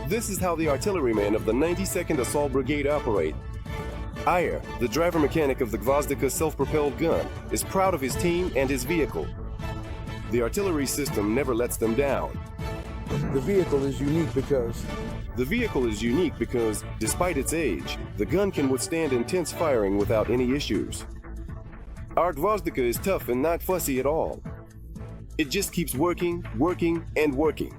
This is how the artillerymen of the 92nd Assault Brigade operate. Ayer, the driver mechanic of the Gvozdika self-propelled gun, is proud of his team and his vehicle. The artillery system never lets them down. The vehicle is unique because, despite its age, the gun can withstand intense firing without any issues. Our Gvozdika is tough and not fussy at all. It just keeps working, working, and working.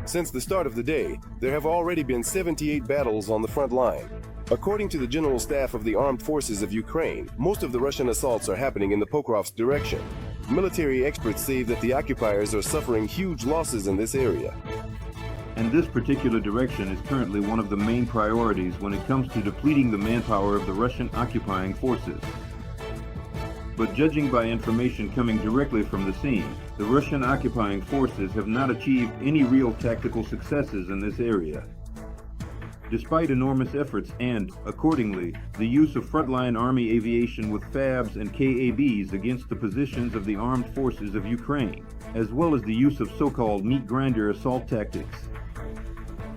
Since the start of the day, there have already been 78 battles on the front line. According to the General Staff of the Armed Forces of Ukraine, most of the Russian assaults are happening in the Pokrovsk direction. Military experts say that the occupiers are suffering huge losses in this area. And this particular direction is currently one of the main priorities when it comes to depleting the manpower of the Russian occupying forces. But judging by information coming directly from the scene, the Russian occupying forces have not achieved any real tactical successes in this area. Despite enormous efforts and, accordingly, the use of frontline army aviation with FABs and KABs against the positions of the armed forces of Ukraine, as well as the use of so-called meat grinder assault tactics.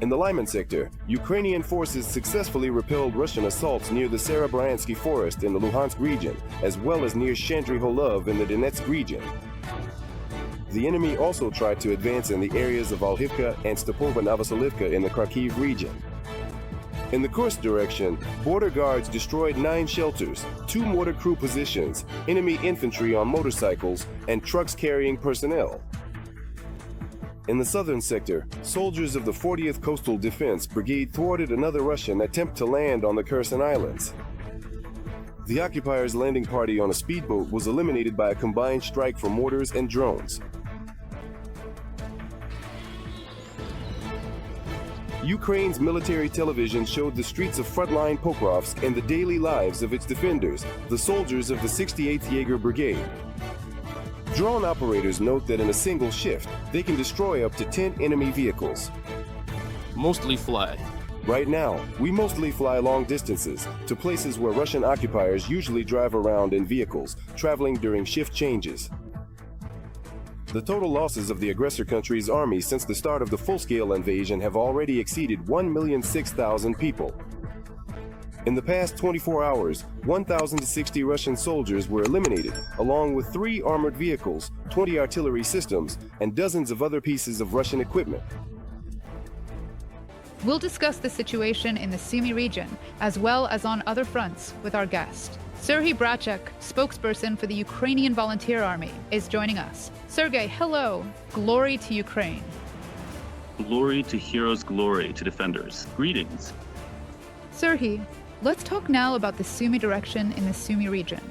In the Lyman sector, Ukrainian forces successfully repelled Russian assaults near the Serebryantski forest in the Luhansk region, as well as near Shandry-Holov in the Donetsk region. The enemy also tried to advance in the areas of Alhivka and Stepova-Novoselivka in the Kharkiv region. In the Kursk direction, border guards destroyed 9 shelters, 2 mortar crew positions, enemy infantry on motorcycles, and trucks carrying personnel. In the southern sector, soldiers of the 40th Coastal Defense Brigade thwarted another Russian attempt to land on the Kherson Islands. The occupiers' landing party on a speedboat was eliminated by a combined strike from mortars and drones. Ukraine's military television showed the streets of frontline Pokrovsk and the daily lives of its defenders, the soldiers of the 68th Jaeger Brigade. Drone operators note that in a single shift, they can destroy up to 10 enemy vehicles. Mostly fly. Right now, we mostly fly long distances to places where Russian occupiers usually drive around in vehicles, traveling during shift changes. The total losses of the aggressor country's army since the start of the full-scale invasion have already exceeded 1,006,000 people. In the past 24 hours, 1,060 Russian soldiers were eliminated, along with 3 armored vehicles, 20 artillery systems, and dozens of other pieces of Russian equipment. We'll discuss the situation in the Sumy region, as well as on other fronts, with our guest. Serhiy Brachek, spokesperson for the Ukrainian Volunteer Army, is joining us. Sergei, hello. Glory to Ukraine. Glory to heroes, glory to defenders. Greetings. Serhiy, let's talk now about the Sumy direction in the Sumy region.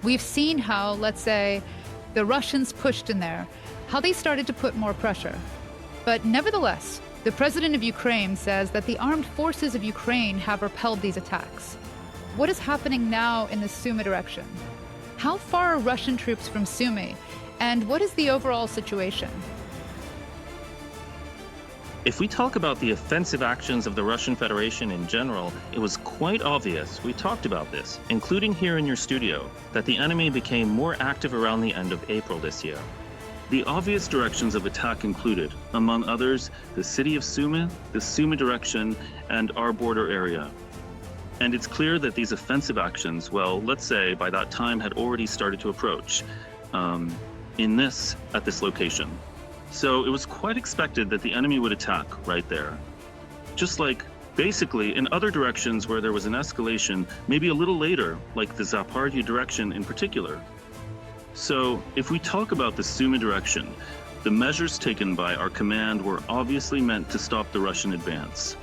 We've seen how, let's say, the Russians pushed in there, how they started to put more pressure. But nevertheless, the president of Ukraine says that the armed forces of Ukraine have repelled these attacks. What is happening now in the Sumy direction? How far are Russian troops from Sumy, and what is the overall situation? If we talk about the offensive actions of the Russian Federation in general, it was quite obvious, we talked about this, including here in your studio, that the enemy became more active around the end of April this year. The obvious directions of attack included, among others, the city of Sumy, the Sumy direction, and our border area. And it's clear that these offensive actions, well, let's say by that time had already started to approach at this location. So it was quite expected that the enemy would attack right there. Just like basically in other directions where there was an escalation, maybe a little later, like the Zaporozhye direction in particular. So if we talk about the Sumy direction, the measures taken by our command were obviously meant to stop the Russian advance.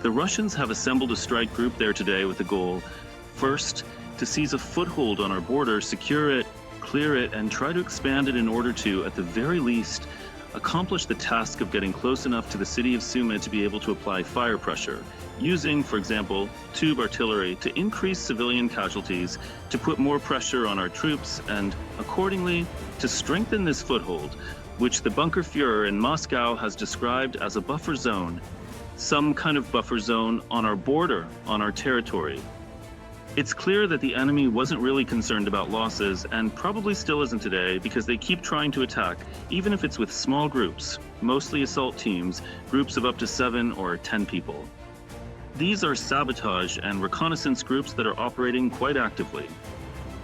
The Russians have assembled a strike group there today with the goal, first, to seize a foothold on our border, secure it, clear it, and try to expand it in order to, at the very least, accomplish the task of getting close enough to the city of Sumy to be able to apply fire pressure, using, for example, tube artillery to increase civilian casualties, to put more pressure on our troops, and, accordingly, to strengthen this foothold, which the Bunker Führer in Moscow has described as a buffer zone, some kind of buffer zone on our border, on our territory. It's clear that the enemy wasn't really concerned about losses, and probably still isn't today, because they keep trying to attack, even if it's with small groups, mostly assault teams, groups of up to 7 or 10 people. These are sabotage and reconnaissance groups that are operating quite actively.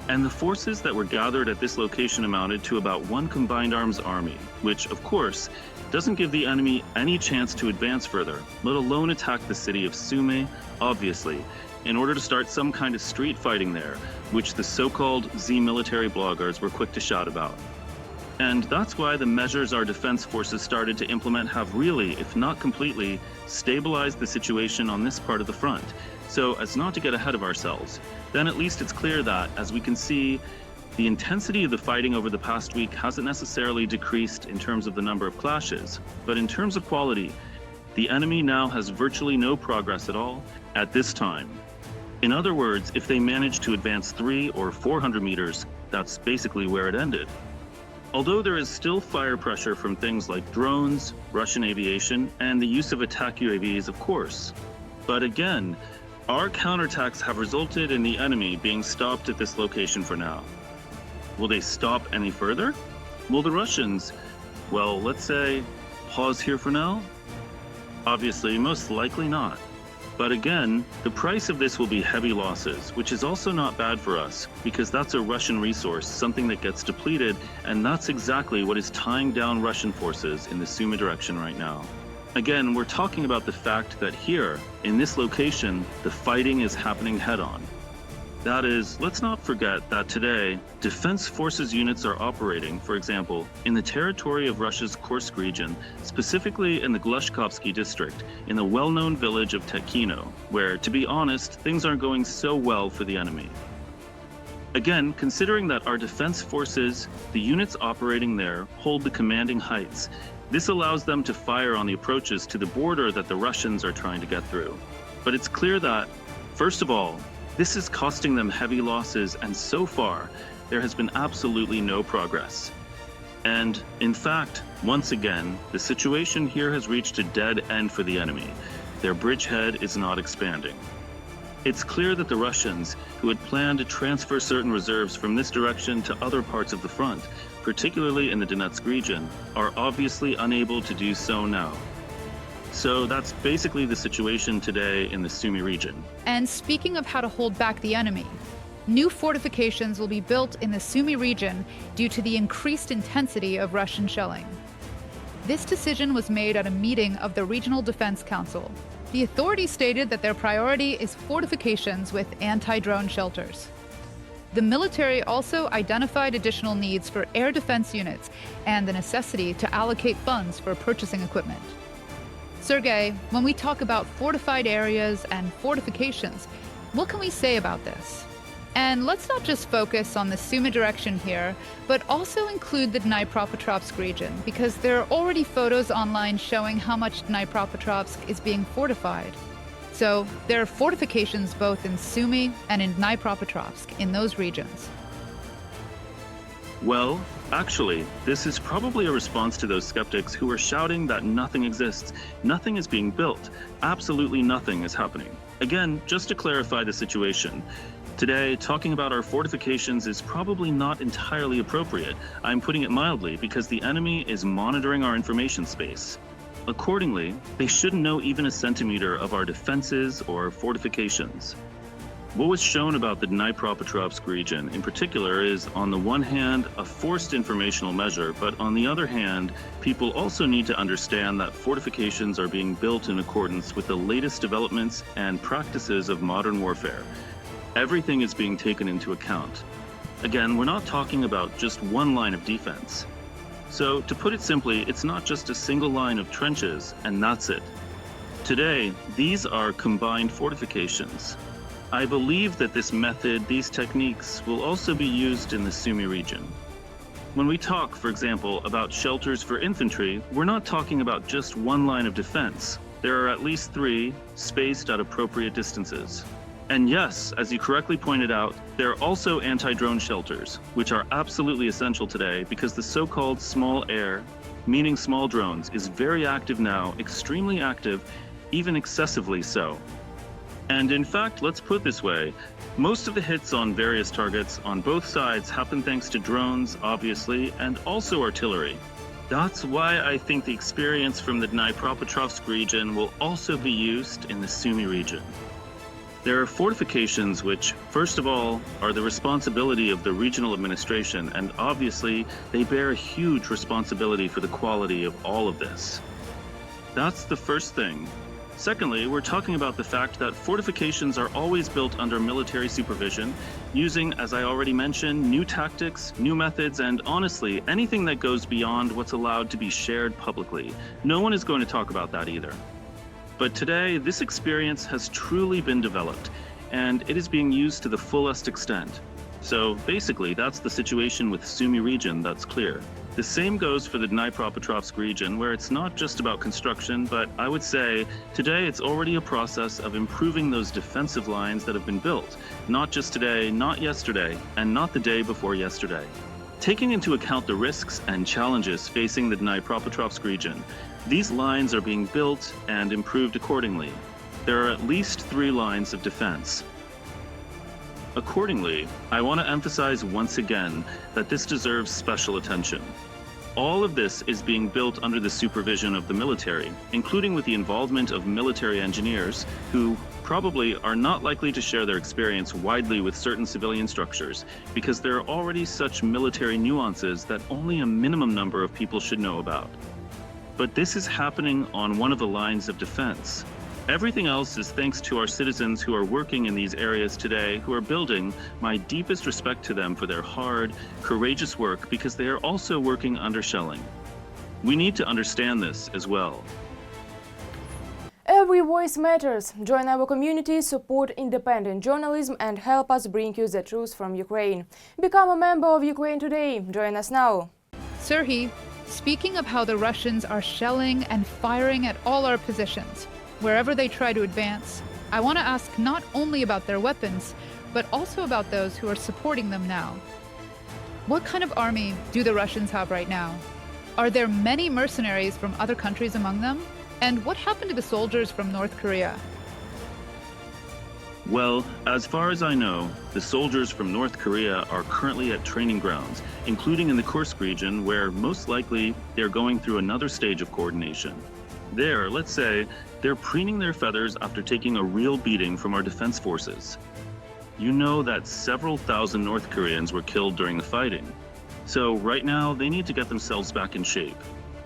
And the forces that were gathered at this location amounted to about 1 combined arms army, which, of course, doesn't give the enemy any chance to advance further, let alone attack the city of Sumy, obviously, in order to start some kind of street fighting there, which the so-called Z military bloggers were quick to shout about. And that's why the measures our defense forces started to implement have really, if not completely, stabilized the situation on this part of the front, so as not to get ahead of ourselves. Then at least it's clear that, as we can see, the intensity of the fighting over the past week hasn't necessarily decreased in terms of the number of clashes, but in terms of quality, the enemy now has virtually no progress at all at this time. In other words, if they manage to advance 300 or 400 meters, that's basically where it ended. Although there is still fire pressure from things like drones, Russian aviation, and the use of attack UAVs, of course. But again, our counterattacks have resulted in the enemy being stopped at this location for now. Will they stop any further? Will the Russians, well, let's say, pause here for now? Obviously, most likely not. But again, the price of this will be heavy losses, which is also not bad for us, because that's a Russian resource, something that gets depleted, and that's exactly what is tying down Russian forces in the Sumy direction right now. Again, we're talking about the fact that here, in this location, the fighting is happening head-on. That is, let's not forget that today, Defense Forces units are operating, for example, in the territory of Russia's Kursk region, specifically in the Glushkovsky district, in the well-known village of Tekhino, where, to be honest, things aren't going so well for the enemy. Again, considering that our defense forces, the units operating there, hold the commanding heights, this allows them to fire on the approaches to the border that the Russians are trying to get through. But it's clear that, first of all, this is costing them heavy losses, and so far, there has been absolutely no progress. And, in fact, once again, the situation here has reached a dead end for the enemy. Their bridgehead is not expanding. It's clear that the Russians, who had planned to transfer certain reserves from this direction to other parts of the front, particularly in the Donetsk region, are obviously unable to do so now. So that's basically the situation today in the Sumy region. And speaking of how to hold back the enemy, new fortifications will be built in the Sumy region due to the increased intensity of Russian shelling. This decision was made at a meeting of the Regional Defense Council. The authorities stated that their priority is fortifications with anti-drone shelters. The military also identified additional needs for air defense units and the necessity to allocate funds for purchasing equipment. Sergei, when we talk about fortified areas and fortifications, what can we say about this? And let's not just focus on the Sumy direction here, but also include the Dnipropetrovsk region, because there are already photos online showing how much Dnipropetrovsk is being fortified. So there are fortifications both in Sumy and in Dnipropetrovsk in those regions. Well, actually, this is probably a response to those skeptics who are shouting that nothing exists, nothing is being built, absolutely nothing is happening. Again, just to clarify the situation, today, talking about our fortifications is probably not entirely appropriate. I'm putting it mildly because the enemy is monitoring our information space. Accordingly, they shouldn't know even a centimeter of our defenses or fortifications. What was shown about the Dnipropetrovsk region in particular is, on the one hand, a forced informational measure, but on the other hand, people also need to understand that fortifications are being built in accordance with the latest developments and practices of modern warfare. Everything is being taken into account. Again, we're not talking about just one line of defense. So, to put it simply, it's not just a single line of trenches, and that's it. Today, these are combined fortifications. I believe that this method, these techniques, will also be used in the Sumy region. When we talk, for example, about shelters for infantry, we're not talking about just one line of defense. There are at least 3, spaced at appropriate distances. And yes, as you correctly pointed out, there are also anti-drone shelters, which are absolutely essential today because the so-called small air, meaning small drones, is very active now, extremely active, even excessively so. And in fact, let's put it this way, most of the hits on various targets on both sides happen thanks to drones, obviously, and also artillery. That's why I think the experience from the Dnipropetrovsk region will also be used in the Sumy region. There are fortifications which, first of all, are the responsibility of the regional administration, and obviously they bear a huge responsibility for the quality of all of this. That's the first thing. Secondly, we're talking about the fact that fortifications are always built under military supervision, using, as I already mentioned, new tactics, new methods, and honestly, anything that goes beyond what's allowed to be shared publicly. No one is going to talk about that either. But today, this experience has truly been developed, and it is being used to the fullest extent. So basically, that's the situation with Sumy region, that's clear. The same goes for the Dnipropetrovsk region, where it's not just about construction, but I would say today it's already a process of improving those defensive lines that have been built. Not just today, not yesterday, and not the day before yesterday. Taking into account the risks and challenges facing the Dnipropetrovsk region, these lines are being built and improved accordingly. There are at least 3 lines of defense. Accordingly, I want to emphasize once again that this deserves special attention. All of this is being built under the supervision of the military, including with the involvement of military engineers who probably are not likely to share their experience widely with certain civilian structures because there are already such military nuances that only a minimum number of people should know about. But this is happening on one of the lines of defense. Everything else is thanks to our citizens who are working in these areas today, who are building. My deepest respect to them for their hard, courageous work because they are also working under shelling. We need to understand this as well. Every voice matters. Join our community, support independent journalism and help us bring you the truth from Ukraine. Become a member of Ukraine Today. Join us now. Serhiy, speaking of how the Russians are shelling and firing at all our positions, wherever they try to advance, I want to ask not only about their weapons, but also about those who are supporting them now. What kind of army do the Russians have right now? Are there many mercenaries from other countries among them? And what happened to the soldiers from North Korea? Well, as far as I know, the soldiers from North Korea are currently at training grounds, including in the Kursk region, where most likely they're going through another stage of coordination. There, let's say, they're preening their feathers after taking a real beating from our defense forces. You know that several thousand North Koreans were killed during the fighting. So right now, they need to get themselves back in shape.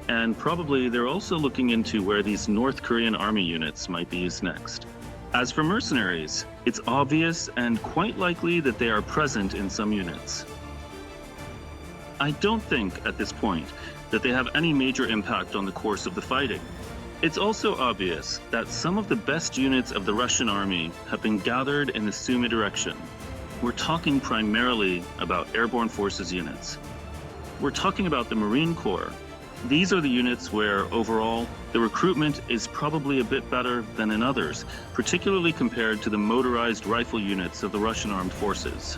And probably they're also looking into where these North Korean army units might be used next. As for mercenaries, it's obvious and quite likely that they are present in some units. I don't think, at this point, that they have any major impact on the course of the fighting. It's also obvious that some of the best units of the Russian army have been gathered in the Sumy direction. We're talking primarily about airborne forces units. We're talking about the Marine Corps. These are the units where, overall, the recruitment is probably a bit better than in others, particularly compared to the motorized rifle units of the Russian armed forces.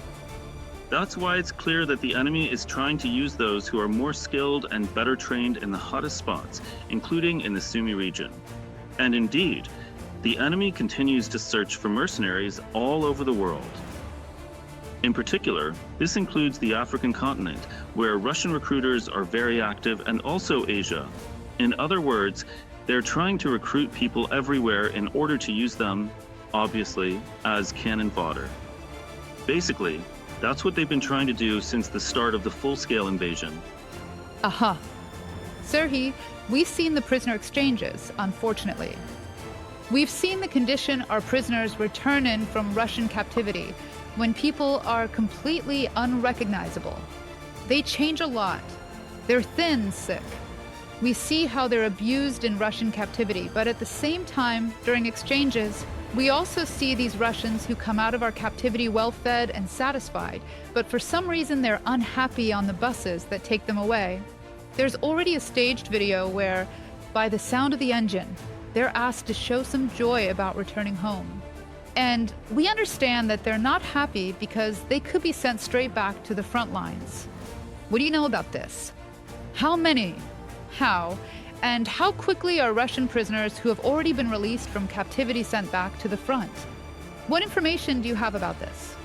That's why it's clear that the enemy is trying to use those who are more skilled and better trained in the hottest spots, including in the Sumy region. And indeed, the enemy continues to search for mercenaries all over the world. In particular, this includes the African continent, where Russian recruiters are very active, and also Asia. In other words, they're trying to recruit people everywhere in order to use them, obviously, as cannon fodder. Basically, that's what they've been trying to do since the start of the full-scale invasion. Aha. Serhiy, we've seen the prisoner exchanges, unfortunately. We've seen the condition our prisoners return in from Russian captivity when people are completely unrecognizable. They change a lot. They're thin, sick. We see how they're abused in Russian captivity, but at the same time, during exchanges, we also see these Russians who come out of our captivity well-fed and satisfied, but for some reason they're unhappy on the buses that take them away. There's already a staged video where, by the sound of the engine, they're asked to show some joy about returning home. And we understand that they're not happy because they could be sent straight back to the front lines. What do you know about this? How many? How? And how quickly are Russian prisoners who have already been released from captivity sent back to the front? What information do you have about this?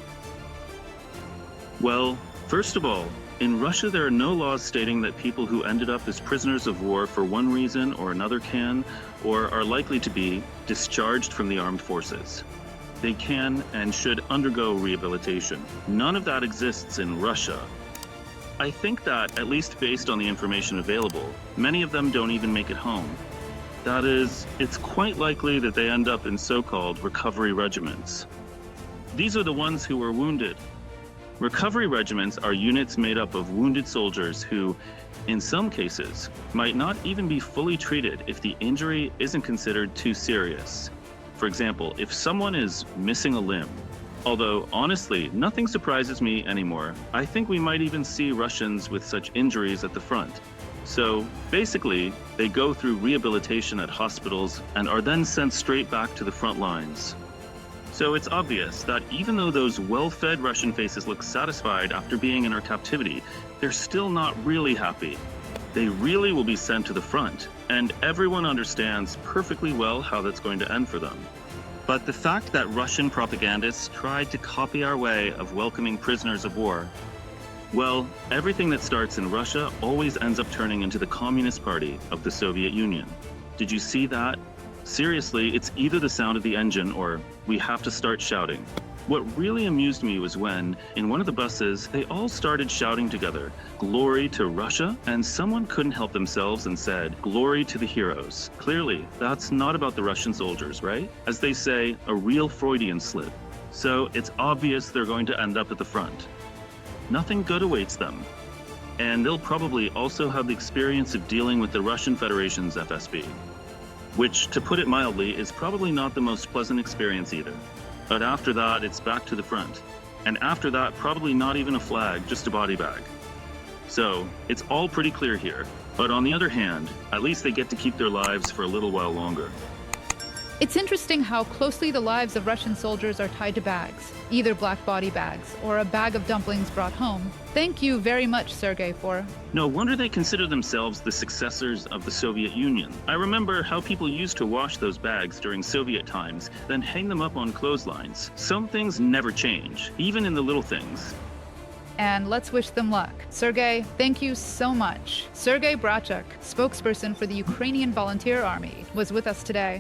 Well, first of all, in Russia, there are no laws stating that people who ended up as prisoners of war for one reason or another can, or are likely to be, discharged from the armed forces. They can and should undergo rehabilitation. None of that exists in Russia. I think that, at least based on the information available, many of them don't even make it home. That is, it's quite likely that they end up in so-called recovery regiments. These are the ones who were wounded. Recovery regiments are units made up of wounded soldiers who, in some cases, might not even be fully treated if the injury isn't considered too serious. For example, if someone is missing a limb, although honestly, nothing surprises me anymore. I think we might even see Russians with such injuries at the front. So basically, they go through rehabilitation at hospitals and are then sent straight back to the front lines. So it's obvious that even though those well-fed Russian faces look satisfied after being in our captivity, they're still not really happy. They really will be sent to the front, and everyone understands perfectly well how that's going to end for them. But the fact that Russian propagandists tried to copy our way of welcoming prisoners of war, well, everything that starts in Russia always ends up turning into the Communist Party of the Soviet Union. Did you see that? Seriously, it's either the sound of the engine or we have to start shouting. What really amused me was when, in one of the buses, they all started shouting together, "Glory to Russia," and someone couldn't help themselves and said, "Glory to the heroes." Clearly, that's not about the Russian soldiers, right? As they say, a real Freudian slip. So it's obvious they're going to end up at the front. Nothing good awaits them. And they'll probably also have the experience of dealing with the Russian Federation's FSB. Which, to put it mildly, is probably not the most pleasant experience either. But after that, it's back to the front. And after that, probably not even a flag, just a body bag. So, it's all pretty clear here. But on the other hand, at least they get to keep their lives for a little while longer. It's interesting how closely the lives of Russian soldiers are tied to bags, either black body bags or a bag of dumplings brought home. Thank you very much, Sergei, for... No wonder they consider themselves the successors of the Soviet Union. I remember how people used to wash those bags during Soviet times, then hang them up on clotheslines. Some things never change, even in the little things. And let's wish them luck. Sergei, thank you so much. Sergei Brachuk, spokesperson for the Ukrainian Volunteer Army, was with us today.